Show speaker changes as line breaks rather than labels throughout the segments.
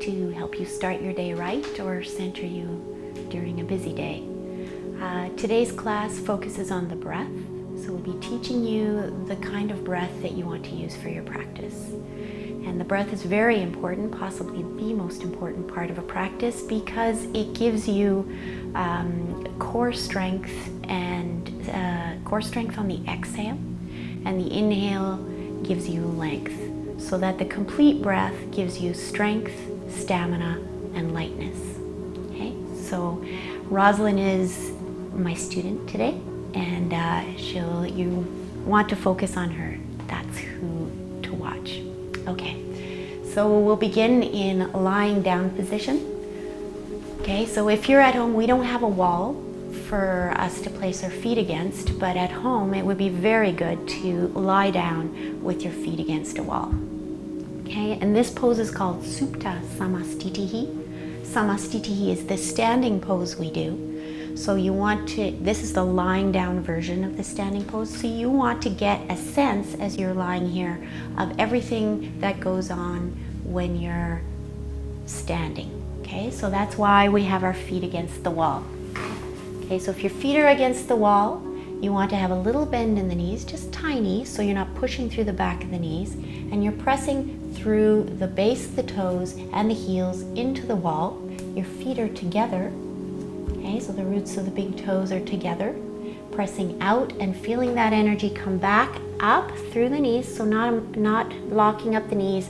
to help you start your day right or center you during a busy day. Today's class focuses on the breath, so we'll be teaching you the kind of breath that you want to use for your practice. And the breath is very important, possibly the most important part of a practice, because it gives you core strength and core strength on the exhale, and the inhale gives you length, so that the complete breath gives you strength, stamina, and lightness. Okay, so Rosalind is my student today, and you want to focus on her. That's who to watch. Okay, so we'll begin in lying down position. Okay, so if you're at home, we don't have a wall for us to place our feet against, but at home it would be very good to lie down with your feet against a wall. Okay, and this pose is called Supta Samastitihi. Samastitihi is the standing pose we do. So you want to, this is the lying down version of the standing pose, so you want to get a sense as you're lying here of everything that goes on when you're standing. Okay, so that's why we have our feet against the wall. Okay, so if your feet are against the wall, you want to have a little bend in the knees, just tiny, so you're not pushing through the back of the knees, and you're pressing through the base of the toes and the heels into the wall. Your feet are together. Okay, so the roots of the big toes are together, pressing out and feeling that energy come back up through the knees, so not locking up the knees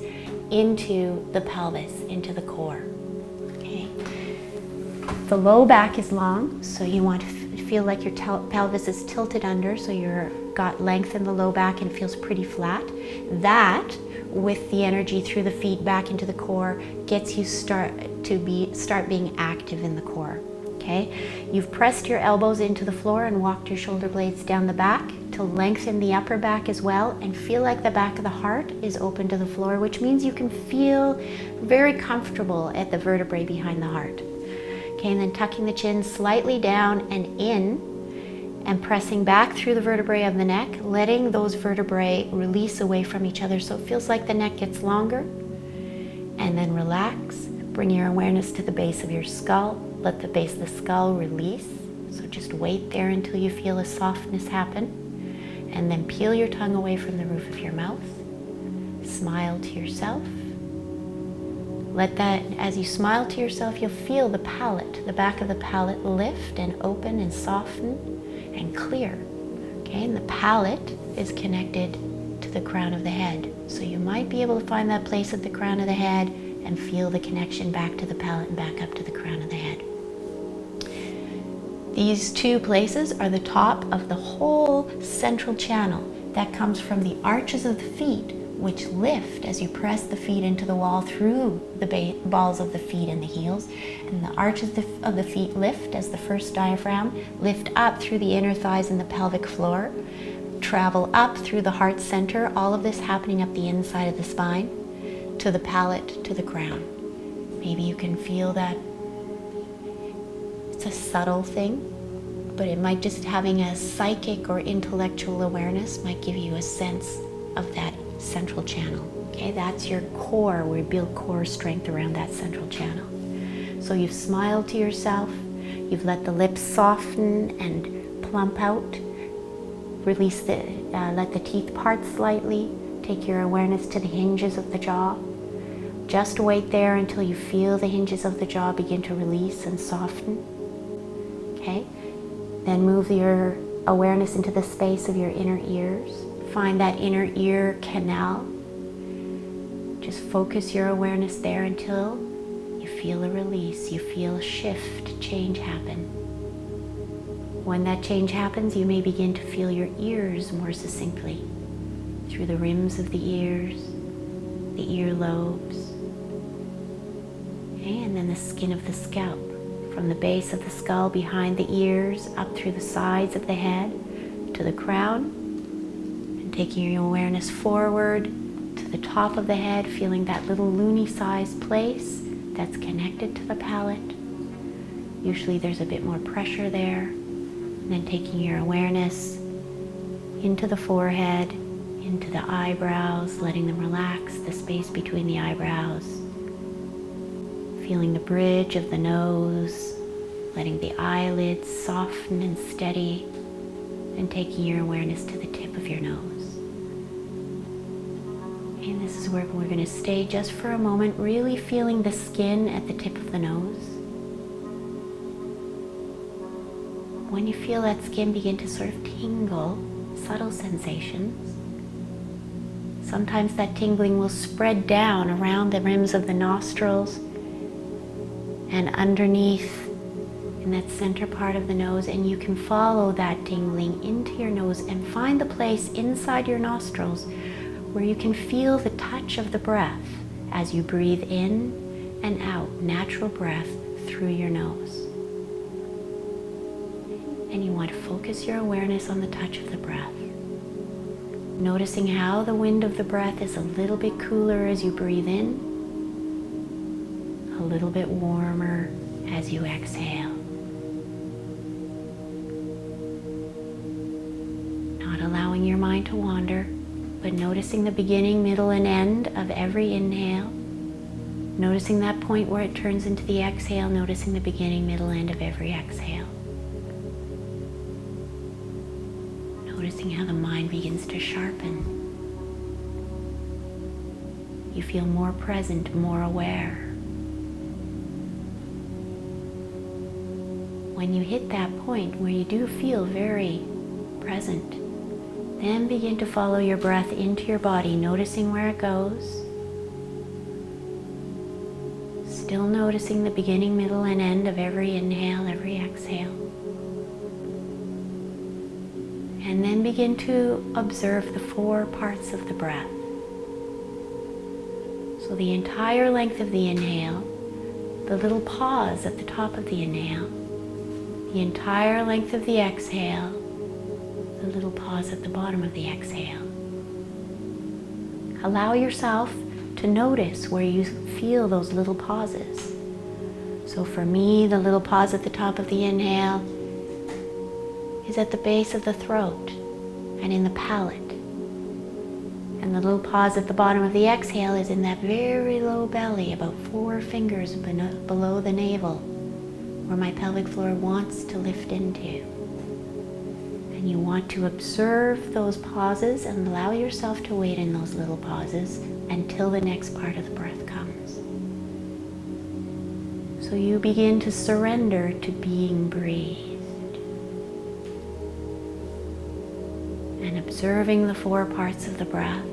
into the pelvis, into the core. Okay. The low back is long, so you want to feel like your pelvis is tilted under, so you've got length in the low back and it feels pretty flat. That, with the energy through the feet back into the core, gets you start being active in the core. Okay, you've pressed your elbows into the floor and walked your shoulder blades down the back to lengthen the upper back as well, and feel like the back of the heart is open to the floor, which means you can feel very comfortable at the vertebrae behind the heart. Okay, and then tucking the chin slightly down and in, and pressing back through the vertebrae of the neck, letting those vertebrae release away from each other so it feels like the neck gets longer. And then relax, bring your awareness to the base of your skull. Let the base of the skull release. So just wait there until you feel a softness happen. And then peel your tongue away from the roof of your mouth. Smile to yourself. Let that, as you smile to yourself, you'll feel the palate, the back of the palate lift and open and soften and clear. Okay, and the palate is connected to the crown of the head. So you might be able to find that place at the crown of the head and feel the connection back to the palate and back up to the crown of the head. These two places are the top of the whole central channel that comes from the arches of the feet, which lift as you press the feet into the wall through the balls of the feet and the heels. And the arches of the feet lift as the first diaphragm, lift up through the inner thighs and the pelvic floor, travel up through the heart center, all of this happening up the inside of the spine, to the palate, to the crown. Maybe you can feel that. It's a subtle thing, but it might just having a psychic or intellectual awareness might give you a sense of that central channel. Okay, that's your core. We build core strength around that central channel. So you've smiled to yourself, you've let the lips soften and plump out, release let the teeth part slightly, take your awareness to the hinges of the jaw. Just wait there until you feel the hinges of the jaw begin to release and soften. Okay, then move your awareness into the space of your inner ears. Find that inner ear canal. Just focus your awareness there until you feel a release, you feel a shift, change happen. When that change happens, you may begin to feel your ears more succinctly through the rims of the ears, the earlobes, okay, and then the skin of the scalp. From the base of the skull behind the ears, up through the sides of the head, to the crown, and taking your awareness forward to the top of the head, feeling that little loonie-sized place that's connected to the palate. Usually there's a bit more pressure there. And then taking your awareness into the forehead, into the eyebrows, letting them relax, the space between the eyebrows. Feeling the bridge of the nose, letting the eyelids soften and steady, and taking your awareness to the tip of your nose. And this is where we're going to stay just for a moment, really feeling the skin at the tip of the nose. When you feel that skin begin to sort of tingle, subtle sensations, sometimes that tingling will spread down around the rims of the nostrils and underneath in that center part of the nose, and you can follow that tingling into your nose and find the place inside your nostrils where you can feel the touch of the breath as you breathe in and out, natural breath through your nose. And you want to focus your awareness on the touch of the breath, noticing how the wind of the breath is a little bit cooler as you breathe in, a little bit warmer as you exhale. Not allowing your mind to wander, but noticing the beginning, middle, and end of every inhale. Noticing that point where it turns into the exhale, noticing the beginning, middle, end of every exhale. Noticing how the mind begins to sharpen. You feel more present, more aware. When you hit that point where you do feel very present, then begin to follow your breath into your body, noticing where it goes. Still noticing the beginning, middle, and end of every inhale, every exhale. And then begin to observe the 4 parts of the breath. So the entire length of the inhale, the little pause at the top of the inhale, the entire length of the exhale, the little pause at the bottom of the exhale. Allow yourself to notice where you feel those little pauses. So for me, the little pause at the top of the inhale is at the base of the throat and in the palate. And the little pause at the bottom of the exhale is in that very low belly, about 4 fingers below the navel, where my pelvic floor wants to lift into. And you want to observe those pauses and allow yourself to wait in those little pauses until the next part of the breath comes. So you begin to surrender to being breathed and observing the 4 parts of the breath,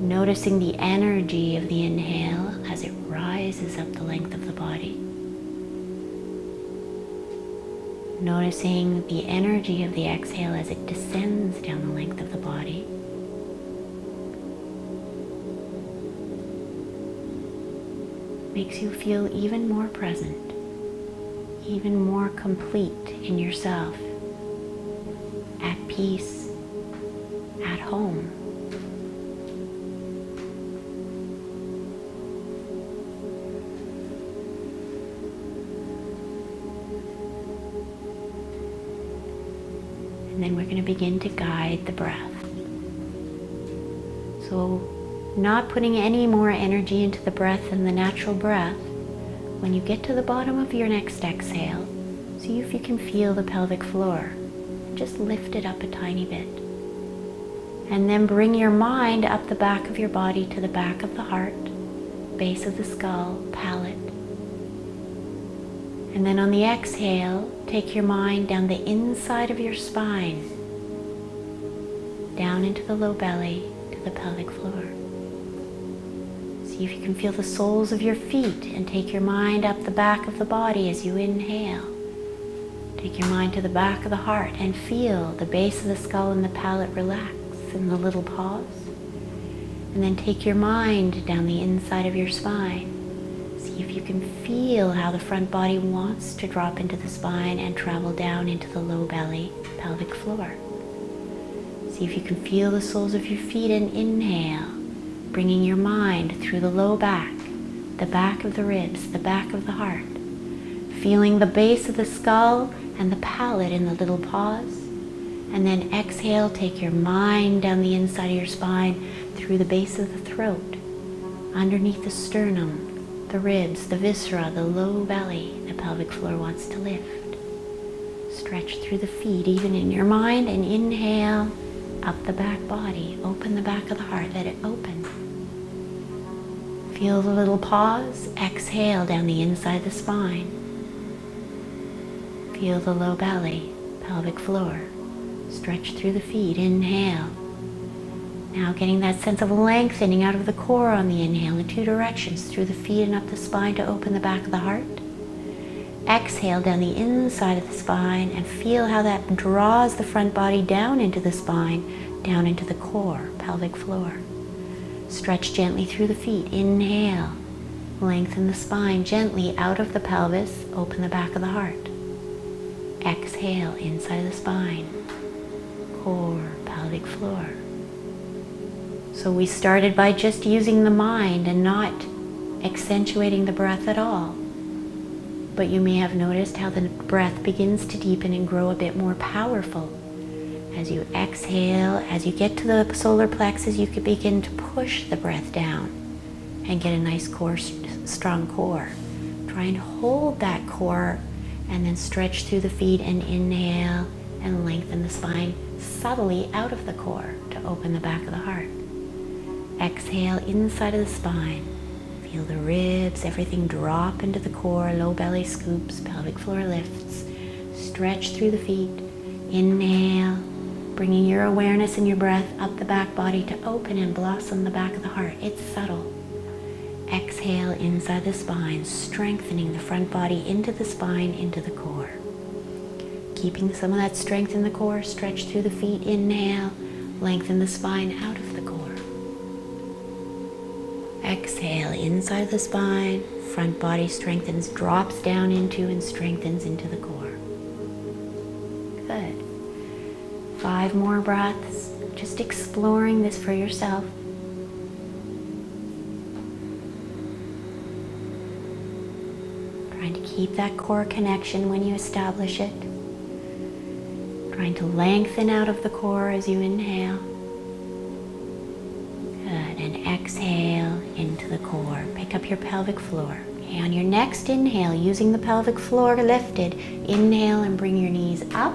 noticing the energy of the inhale as it rises up the length of the body. Noticing the energy of the exhale as it descends down the length of the body. Makes you feel even more present, even more complete in yourself, at peace, at home. And then we're going to begin to guide the breath. So not putting any more energy into the breath than the natural breath. When you get to the bottom of your next exhale, see if you can feel the pelvic floor. Just lift it up a tiny bit. And then bring your mind up the back of your body to the back of the heart, base of the skull, palate. And then on the exhale, take your mind down the inside of your spine, down into the low belly to the pelvic floor. See if you can feel the soles of your feet and take your mind up the back of the body as you inhale. Take your mind to the back of the heart and feel the base of the skull and the palate relax in the little pause. And then take your mind down the inside of your spine. See if you can feel how the front body wants to drop into the spine and travel down into the low belly, pelvic floor. See if you can feel the soles of your feet and inhale, bringing your mind through the low back, the back of the ribs, the back of the heart. Feeling the base of the skull and the palate in the little pause. And then exhale, take your mind down the inside of your spine through the base of the throat, underneath the sternum, the ribs, the viscera, the low belly. The pelvic floor wants to lift. Stretch through the feet, even in your mind, and inhale up the back body. Open the back of the heart, let it open. Feel the little pause. Exhale down the inside of the spine. Feel the low belly, pelvic floor. Stretch through the feet. Inhale. Now getting that sense of lengthening out of the core on the inhale in two directions, through the feet and up the spine to open the back of the heart. Exhale down the inside of the spine and feel how that draws the front body down into the spine, down into the core, pelvic floor. Stretch gently through the feet. Inhale. Lengthen the spine gently out of the pelvis. Open the back of the heart. Exhale inside of the spine. Core, pelvic floor. So we started by just using the mind and not accentuating the breath at all. But you may have noticed how the breath begins to deepen and grow a bit more powerful. As you exhale, as you get to the solar plexus, you can begin to push the breath down and get a nice core, strong core. Try and hold that core and then stretch through the feet and inhale and lengthen the spine subtly out of the core to open the back of the heart. Exhale inside of the spine. Feel the ribs, everything drop into the core, low belly scoops, pelvic floor lifts. Stretch through the feet. Inhale, bringing your awareness and your breath up the back body to open and blossom the back of the heart. It's subtle. Exhale inside the spine, strengthening the front body into the spine, into the core. Keeping some of that strength in the core, stretch through the feet. Inhale, lengthen the spine out of the core. Exhale inside the spine, front body strengthens, drops down into and strengthens into the core. Good. 5 more breaths, just exploring this for yourself. Trying to keep that core connection when you establish it. Trying to lengthen out of the core as you inhale. Good, and exhale into the core. Pick up your pelvic floor. Okay, on your next inhale, using the pelvic floor lifted, inhale and bring your knees up.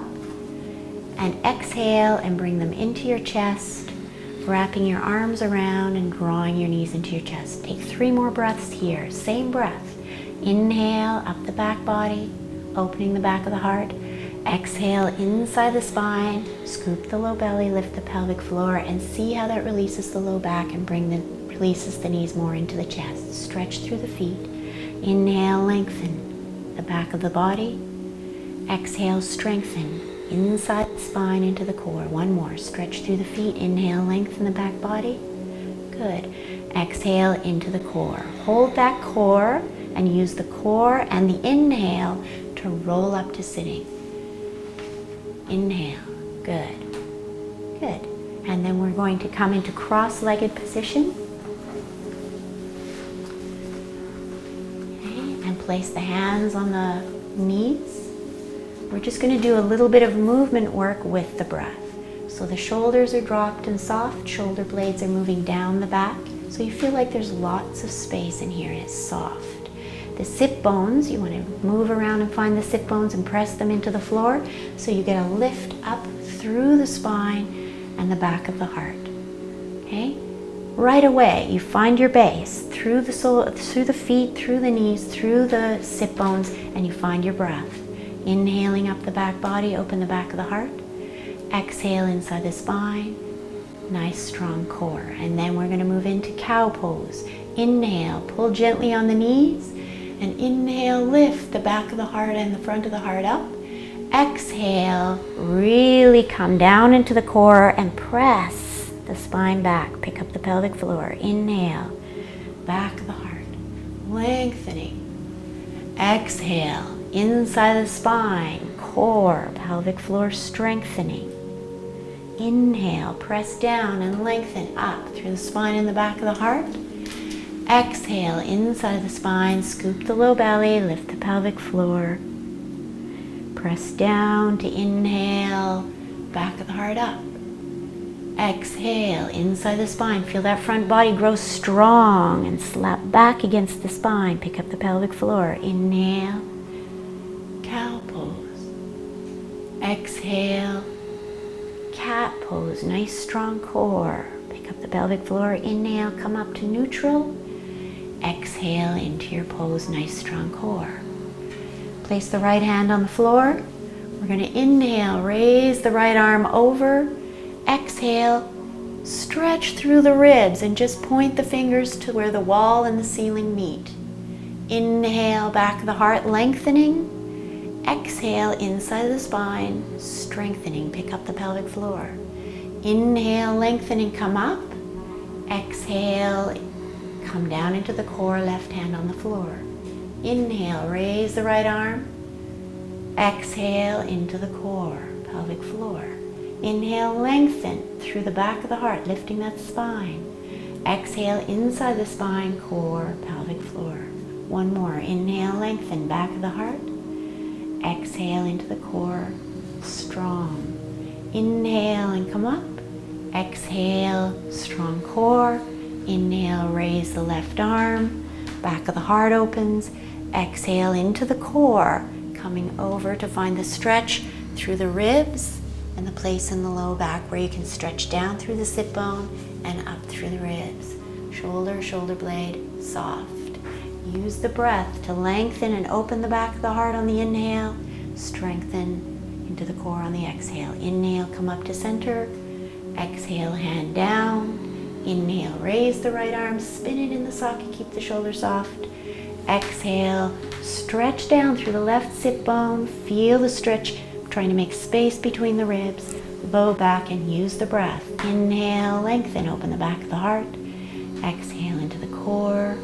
And exhale and bring them into your chest, wrapping your arms around and drawing your knees into your chest. Take 3 more breaths here, same breath. Inhale up the back body, opening the back of the heart. Exhale inside the spine, scoop the low belly, lift the pelvic floor, and see how that releases the low back and releases the knees more into the chest. Stretch through the feet. Inhale, lengthen the back of the body. Exhale, strengthen inside the spine into the core. 1 more. Stretch through the feet. Inhale, lengthen the back body. Good. Exhale into the core. Hold that core and use the core and the inhale to roll up to sitting. Inhale. Good. Good. And then we're going to come into cross-legged position. Okay. And place the hands on the knees. We're just going to do a little bit of movement work with the breath. So the shoulders are dropped and soft, shoulder blades are moving down the back. So you feel like there's lots of space in here and it's soft. The sit bones, you want to move around and find the sit bones and press them into the floor so you get a lift up through the spine and the back of the heart. Okay? Right away, you find your base through the soul, through the feet, through the knees, through the sit bones, and you find your breath. Inhaling up the back body, open the back of the heart. Exhale inside the spine. Nice strong core. And then we're going to move into cow pose. Inhale, pull gently on the knees. And inhale, lift the back of the heart and the front of the heart up. Exhale, really come down into the core and press the spine back. Pick up the pelvic floor. Inhale, back of the heart, lengthening. Exhale, inside the spine, core, pelvic floor strengthening. Inhale, press down and lengthen up through the spine and the back of the heart. Exhale, inside of the spine, scoop the low belly, lift the pelvic floor. Press down to inhale, back of the heart up. Exhale, inside the spine. Feel that front body grow strong and slap back against the spine. Pick up the pelvic floor. Inhale, cow pose. Exhale, cat pose. Nice strong core. Pick up the pelvic floor. Inhale, come up to neutral. Exhale into your pose. Nice strong core. Place the right hand on the floor. We're going to inhale, raise the right arm over. Exhale, stretch through the ribs and just point the fingers to where the wall and the ceiling meet. Inhale, back of the heart lengthening. Exhale, inside of the spine, strengthening. Pick up the pelvic floor. Inhale, lengthening, come up. Exhale, come down into the core, left hand on the floor. Inhale, raise the right arm. Exhale, into the core, pelvic floor. Inhale, lengthen through the back of the heart, lifting that spine. Exhale, inside the spine, core, pelvic floor. One more. Inhale, lengthen, back of the heart. Exhale, into the core, strong. Inhale and come up. Exhale, strong core. Inhale, raise the left arm. Back of the heart opens. Exhale, into the core, coming over to find the stretch through the ribs and the place in the low back where you can stretch down through the sit bone and up through the ribs. Shoulder, shoulder blade, soft. Use the breath to lengthen and open the back of the heart on the inhale. Strengthen into the core on the exhale. Inhale, come up to center. Exhale, hand down. Inhale, raise the right arm, spin it in the socket, keep the shoulder soft. Exhale, stretch down through the left sit bone. Feel the stretch, trying to make space between the ribs. Low back and use the breath. Inhale, lengthen, open the back of the heart. Exhale into the core.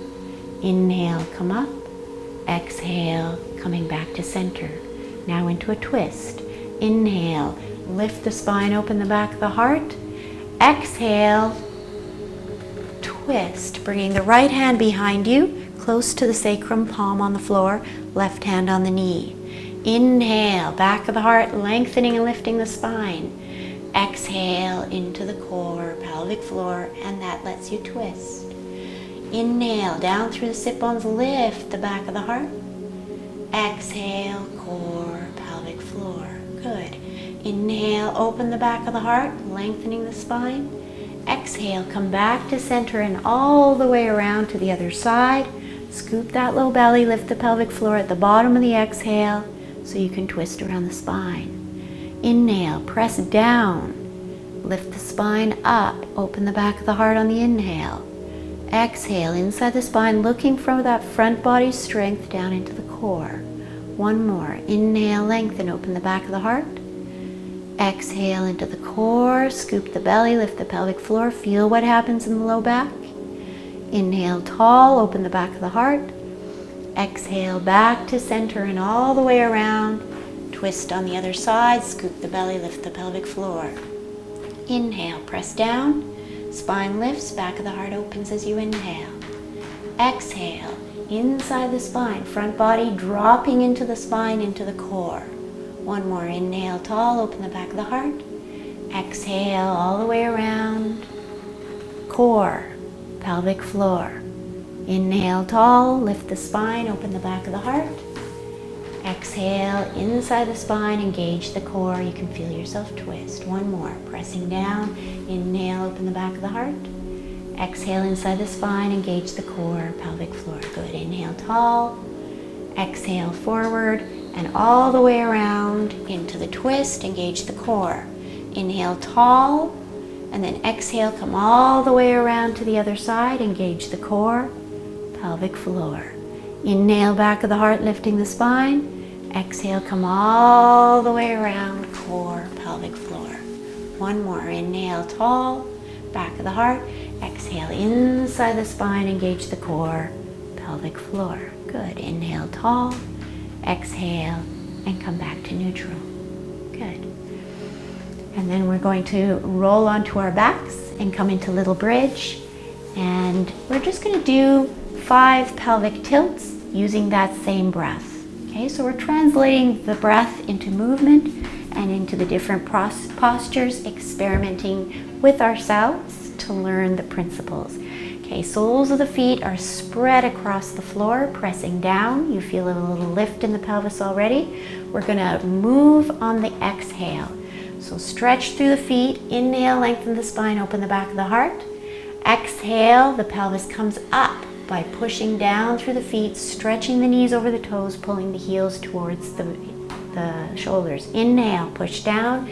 Inhale, come up. Exhale, coming back to center. Now into a twist. Inhale, lift the spine, open the back of the heart. Exhale, twist, bringing the right hand behind you, close to the sacrum, palm on the floor, left hand on the knee. Inhale, back of the heart, lengthening and lifting the spine. Exhale, into the core, pelvic floor, and that lets you twist. Inhale, down through the sit bones, lift the back of the heart. Exhale, core, pelvic floor. Good. Inhale, open the back of the heart, lengthening the spine. Exhale, come back to center and all the way around to the other side. Scoop that low belly, lift the pelvic floor at the bottom of the exhale so you can twist around the spine. Inhale, press down, lift the spine up, open the back of the heart on the inhale. Exhale, inside the spine, looking for that front body strength down into the core. One more. Inhale, lengthen, open the back of the heart. Exhale into the core, scoop the belly, lift the pelvic floor, feel what happens in the low back. Inhale, tall, open the back of the heart. Exhale, back to center and all the way around. Twist on the other side, scoop the belly, lift the pelvic floor. Inhale, press down, spine lifts, back of the heart opens as you inhale. Exhale, inside the spine, front body dropping into the spine, into the core. One more. Inhale, tall, open the back of the heart. Exhale, all the way around. Core, pelvic floor. Inhale, tall, lift the spine, open the back of the heart. Exhale, inside the spine, engage the core. You can feel yourself twist. One more. Pressing down. Inhale, open the back of the heart. Exhale, inside the spine, engage the core, pelvic floor. Good. Inhale, tall. Exhale, forward. And all the way around into the twist, engage the core. Inhale, tall, and then exhale, come all the way around to the other side, engage the core, pelvic floor. Inhale, back of the heart, lifting the spine. Exhale, come all the way around, core, pelvic floor. One more. Inhale, tall, back of the heart. Exhale, inside the spine, engage the core, pelvic floor. Good. Inhale, tall. Exhale and come back to neutral. Good. And then we're going to roll onto our backs and come into little bridge. And we're just going to do 5 pelvic tilts using that same breath. Okay, so we're translating the breath into movement and into the different postures, experimenting with ourselves to learn the principles. Okay, soles of the feet are spread across the floor, pressing down. You feel a little lift in the pelvis already. We're gonna move on the exhale. So stretch through the feet, inhale, lengthen the spine, open the back of the heart. Exhale, the pelvis comes up by pushing down through the feet, stretching the knees over the toes, pulling the heels towards the shoulders. Inhale, push down,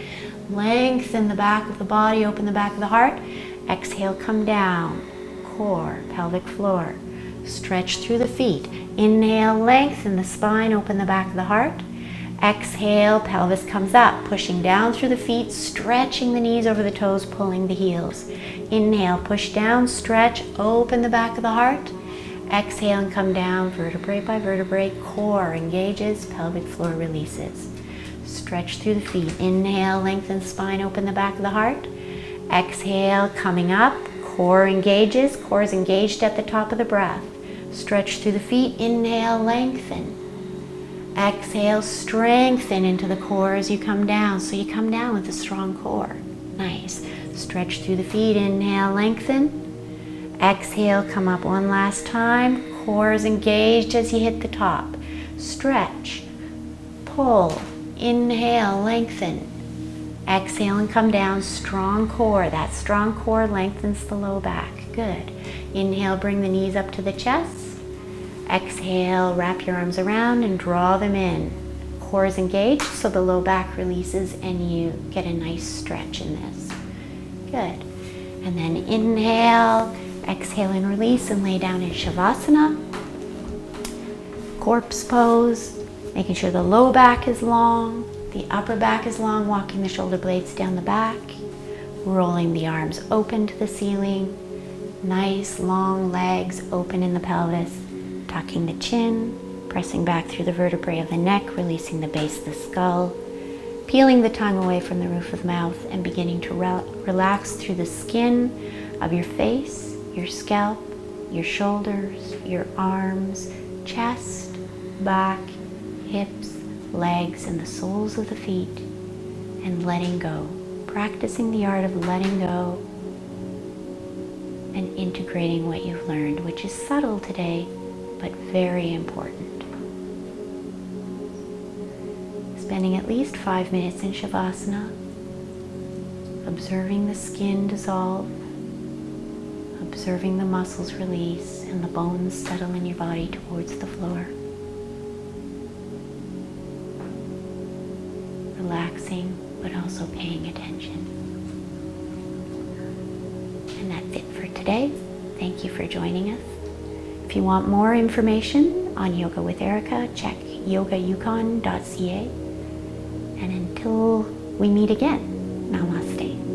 lengthen the back of the body, open the back of the heart. Exhale, come down, core, pelvic floor. Stretch through the feet. Inhale, lengthen the spine, open the back of the heart. Exhale, pelvis comes up, pushing down through the feet, stretching the knees over the toes, pulling the heels. Inhale, push down, stretch, open the back of the heart. Exhale and come down, vertebrae by vertebrae, core engages, pelvic floor releases. Stretch through the feet. Inhale, lengthen spine, open the back of the heart. Exhale, coming up, core engages, core is engaged at the top of the breath. Stretch through the feet. Inhale, lengthen. Exhale, strengthen into the core as you come down. So you come down with a strong core. Nice. Stretch through the feet. Inhale, lengthen. Exhale, come up one last time. Core is engaged as you hit the top. Stretch, pull, inhale, lengthen. Exhale and come down, strong core. That strong core lengthens the low back. Good. Inhale, bring the knees up to the chest. Exhale, wrap your arms around and draw them in. Core is engaged, so the low back releases and you get a nice stretch in this. Good. And then inhale, exhale and release and lay down in Shavasana. Corpse pose, making sure the low back is long, the upper back is long, walking the shoulder blades down the back, rolling the arms open to the ceiling, nice long legs open in the pelvis, tucking the chin, pressing back through the vertebrae of the neck, releasing the base of the skull, peeling the tongue away from the roof of the mouth and beginning to relax through the skin of your face, your scalp, your shoulders, your arms, chest, back, hips, legs, and the soles of the feet, and letting go. Practicing the art of letting go and integrating what you've learned, which is subtle today, but very important. Spending at least 5 minutes in Shavasana, observing the skin dissolve, observing the muscles release and the bones settle in your body towards the floor. Relaxing, but also paying attention. And that's it for today. Thank you for joining us. If you want more information on Yoga with Erica, check yogayukon.ca. And until we meet again, namaste.